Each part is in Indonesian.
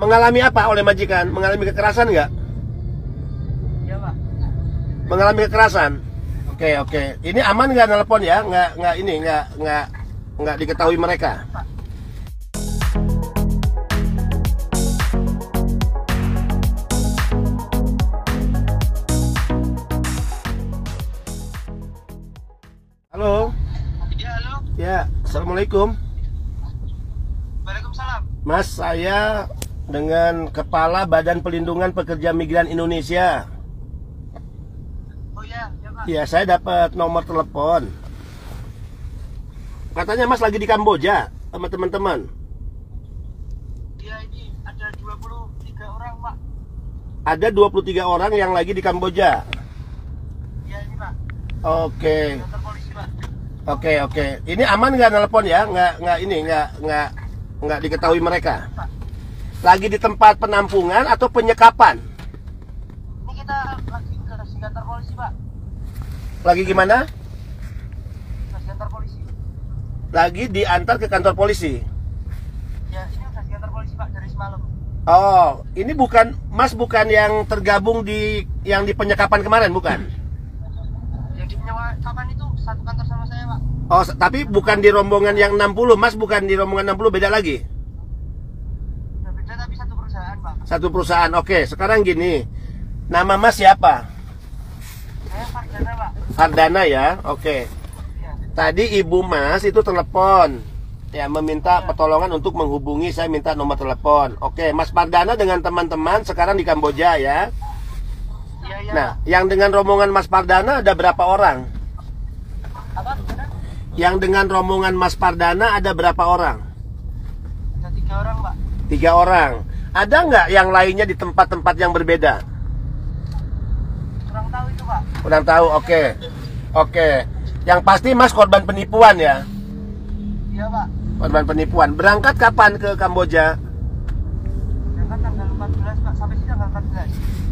Mengalami apa oleh majikan? Mengalami kekerasan nggak? Iya, Pak. Mengalami kekerasan. Oke, oke. Ini aman nggak nelpon ya? Nggak diketahui mereka. Halo. Iya, halo. Ya, assalamualaikum. Waalaikumsalam. Mas, saya dengan Kepala Badan Pelindungan Pekerja Migran Indonesia. Oh iya, ya, Pak. Ya, saya dapat nomor telepon. Katanya Mas lagi di Kamboja sama teman-teman. Iya, ini ada 23 orang, Pak. Ada 23 orang yang lagi di Kamboja. Iya, ini, Pak. Oke. Kantor polisi, Pak. Oke. Ini aman nggak nelpon ya? Nggak diketahui mereka. Lagi di tempat penampungan atau penyekapan? Ini kita lagi ke kantor polisi, Pak. Lagi gimana? Ke kantor polisi. Lagi diantar ke kantor polisi. Ya, ini udah di kantor polisi, Pak, dari semalam. Oh, ini Mas bukan yang tergabung yang di penyekapan kemarin, bukan? Yang di penyekapan itu satu kantor sama saya, Pak. Oh, tapi bukan di rombongan yang 60, Mas bukan di rombongan 60, beda lagi? Ya, beda tapi satu perusahaan, Pak. Satu perusahaan, oke. Sekarang gini, nama Mas siapa? Saya Fardana, Pak. Fardana ya, oke. Iya. Tadi Ibu Mas itu telepon, ya meminta pertolongan untuk menghubungi, saya minta nomor telepon. Oke, Mas Fardana dengan teman-teman sekarang di Kamboja ya. Iya, iya. Nah, yang dengan rombongan Mas Fardana ada berapa orang? Apa? Benar? Yang dengan rombongan Mas Fardana ada berapa orang? Ada 3 orang, Pak. 3 orang. Ada nggak yang lainnya di tempat-tempat yang berbeda? Kurang tahu itu, Pak. Kurang tahu, oke. Oke. Yang pasti Mas korban penipuan ya? Iya, Pak. Korban penipuan. Berangkat kapan ke Kamboja? Berangkat tanggal 14, Pak. Sampai sini tanggal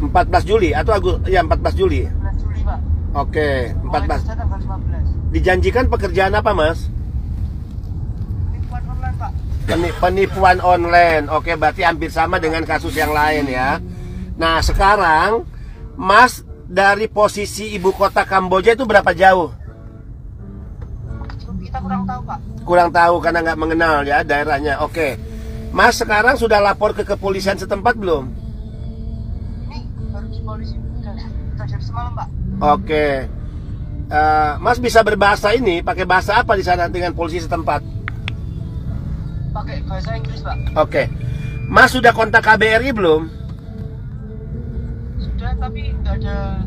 14. 14 Juli atau 14 Juli? 14 Juli, Pak. Oke, Mulai 14. kerja tanggal 15. Dijanjikan pekerjaan apa, Mas? Penipuan online, Pak. Penipuan online. Oke, berarti hampir sama dengan kasus yang lain ya. Nah, sekarang Mas dari posisi ibu kota Kamboja itu berapa jauh? Kita kurang tahu, Pak. Kurang tahu karena nggak mengenal ya daerahnya. Oke. Mas sekarang sudah lapor ke kepolisian setempat belum? Ini baru di polisi udah dari semalam, Pak. Oke. Mas bisa berbahasa ini, pakai bahasa apa di sana dengan polisi setempat? Pakai bahasa Inggris, Pak. Oke. Mas sudah kontak KBRI belum? Sudah, tapi nggak ada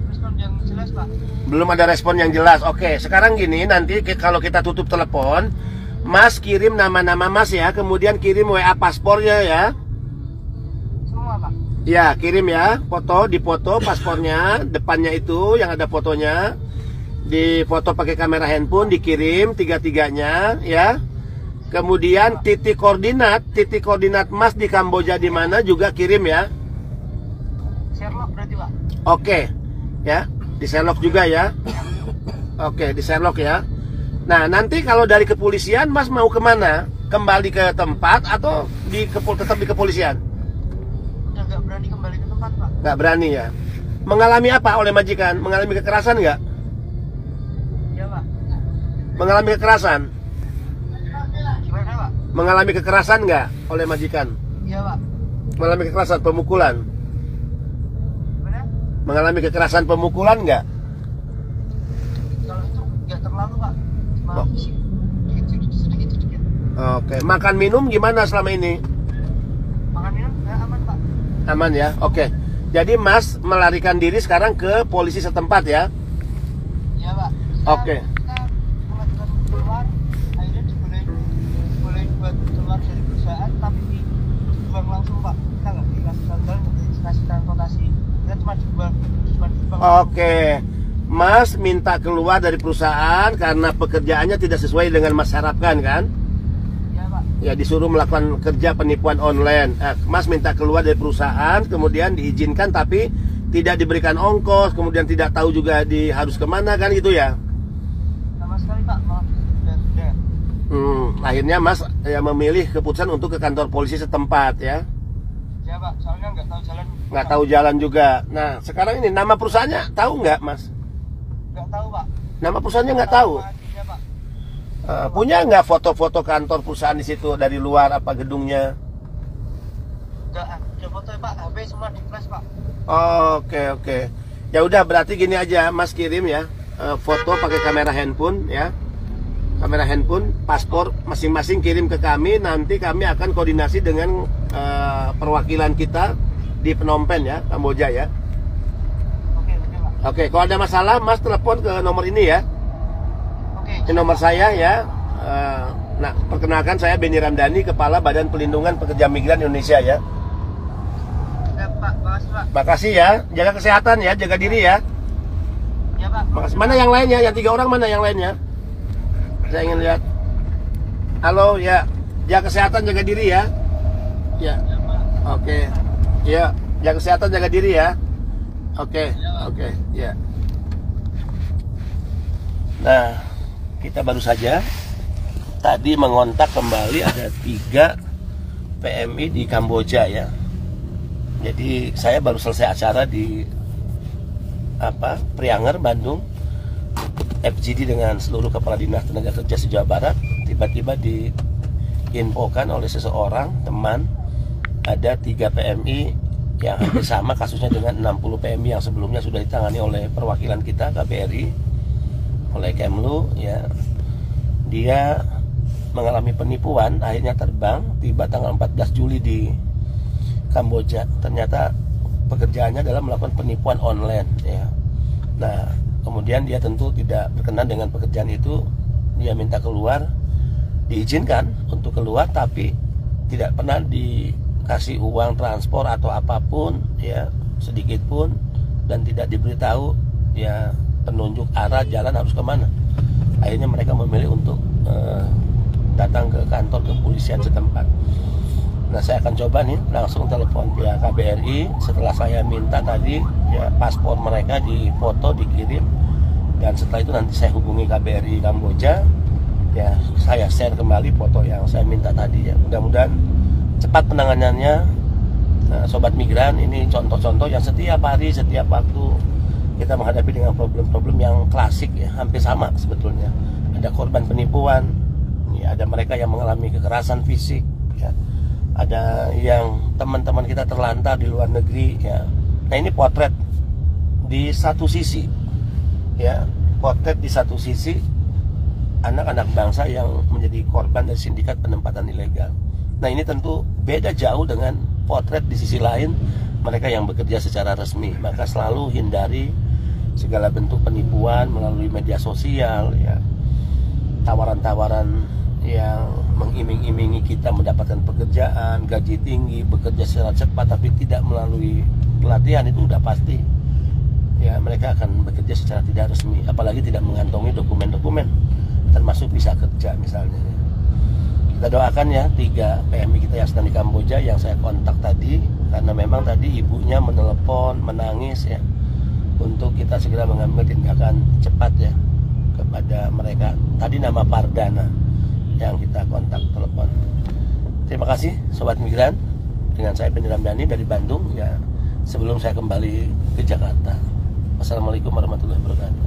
respon yang jelas, Pak. Belum ada respon yang jelas. Oke, sekarang gini, nanti kalau kita tutup telepon, Mas kirim nama-nama Mas ya, kemudian kirim WA paspornya ya. Semua, Pak. Ya, kirim ya, dipoto paspornya, depannya itu yang ada fotonya. Difoto pakai kamera handphone, dikirim tiga-tiganya ya. Kemudian titik koordinat Mas di Kamboja di mana juga kirim ya. Sherlock berarti, Pak. Oke. Ya, di Sherlock juga ya. Oke, di Sherlock ya. Nah, nanti kalau dari kepolisian Mas mau kemana? Kembali ke tempat atau tetap di kepolisian? Udah nggak berani kembali ke tempat, Pak. Nggak berani ya. Mengalami apa oleh majikan? Mengalami kekerasan nggak? Iya, Pak. Mengalami kekerasan? Gimana, Pak? Mengalami kekerasan nggak oleh majikan? Iya, Pak. Mengalami kekerasan, pemukulan? Gimana? Mengalami kekerasan pemukulan nggak? Kalau itu nggak terlalu, Pak. Cuma Oh. sedikit. Oke. Makan minum gimana selama ini? Makan minum ya aman, Pak. Aman ya? Oke. Jadi Mas melarikan diri sekarang ke polisi setempat ya? Iya, Pak. Oke. Kita mengajukan keluar, akhirnya dibolehin buat keluar dari perusahaan, tapi dibuang langsung, Pak. Kita nggak dikasih tanggal, nggak dikasih transportasi, kita cuma dibuang Oke. Mas minta keluar dari perusahaan karena pekerjaannya tidak sesuai dengan Mas harapkan kan? Iya, Pak. Ya, disuruh melakukan kerja penipuan online. Mas minta keluar dari perusahaan, kemudian diizinkan tapi tidak diberikan ongkos, kemudian tidak tahu juga harus kemana kan gitu ya? Sama sekali, Pak. Malah sudah. Akhirnya Mas ya memilih keputusan untuk ke kantor polisi setempat ya. Ya Pak, soalnya nggak tahu jalan. Nggak tahu jalan juga. Nah, sekarang ini nama perusahaannya tahu nggak, Mas? Nggak tahu Pak. Nama perusahaannya nggak tahu. Iya Pak. Punya nggak foto-foto kantor perusahaan di situ dari luar apa gedungnya? Nggak ada foto ya Pak, HP semua di flash Pak. Oke. Ya udah berarti gini aja, Mas kirim ya foto pakai kamera handphone ya. Kamera handphone, paspor masing-masing kirim ke kami. Nanti kami akan koordinasi dengan perwakilan kita di Phnom Penh ya, Kamboja ya. Oke Pak. Oke, kalau ada masalah Mas telepon ke nomor ini ya. Oke. Ini nomor saya ya. Nah, perkenalkan saya Benny Ramdhani, Kepala Badan Pelindungan Pekerja Migran Indonesia ya. Ya Pak, makasih Pak. Makasih ya, jaga kesehatan ya, jaga diri ya. Ya Pak. Makasih. Mana yang lainnya? Yang 3 orang mana yang lainnya? Saya ingin lihat. Halo ya, jaga kesehatan, jaga diri ya. Ya. Ya Pak. Oke. Ya, jaga kesehatan, jaga diri ya. Oke. Ya. Nah, kita baru saja tadi mengontak kembali ada 3 PMI di Kamboja ya. Jadi saya baru selesai acara di Prianger, Bandung, FGD dengan seluruh kepala dinas tenaga kerja se-Jawa Barat. Tiba-tiba diinfokan oleh seseorang teman ada 3 PMI yang hampir sama kasusnya dengan 60 PMI yang sebelumnya sudah ditangani oleh perwakilan kita KBRI, oleh Kemlu ya. Dia mengalami penipuan, akhirnya terbang, tiba tanggal 14 Juli di Kamboja. Ternyata pekerjaannya adalah melakukan penipuan online ya. Nah, kemudian dia tentu tidak berkenan dengan pekerjaan itu. Dia minta keluar, diizinkan untuk keluar, tapi tidak pernah dikasih uang transport atau apapun ya, sedikit pun, dan tidak diberitahu ya penunjuk arah jalan harus kemana. Akhirnya mereka memilih untuk datang ke kantor kepolisian setempat. Nah, saya akan coba nih langsung telepon pihak KBRI. Setelah saya minta tadi ya paspor mereka difoto, dikirim, dan setelah itu nanti saya hubungi KBRI Kamboja ya, saya share kembali foto yang saya minta tadi ya. Mudah-mudahan cepat penanganannya. Nah, sobat migran, ini contoh-contoh yang setiap hari, setiap waktu kita menghadapi dengan problem-problem yang klasik ya, hampir sama sebetulnya. Ada korban penipuan ya, ada mereka yang mengalami kekerasan fisik ya, ada yang teman-teman kita terlantar di luar negeri ya. Nah, ini potret di satu sisi ya, potret di satu sisi anak-anak bangsa yang menjadi korban dari sindikat penempatan ilegal. Nah, ini tentu beda jauh dengan potret di sisi lain mereka yang bekerja secara resmi. Maka selalu hindari segala bentuk penipuan melalui media sosial ya, tawaran-tawaran yang mengiming-imingi kita mendapatkan pekerjaan, gaji tinggi, bekerja secara cepat, tapi tidak melalui pelatihan. Itu udah pasti ya, mereka akan bekerja secara tidak resmi, apalagi tidak mengantongi dokumen-dokumen termasuk visa kerja misalnya. Kita doakan ya 3 PMI kita yang sedang di Kamboja yang saya kontak tadi, karena memang tadi ibunya menelepon menangis ya, untuk kita segera mengambil tindakan cepat ya kepada mereka. Tadi nama Pardana yang kita kontak telepon. Terima kasih sobat migran, dengan saya Benny Ramdhani dari Bandung ya. Sebelum saya kembali ke Jakarta, wassalamualaikum warahmatullahi wabarakatuh.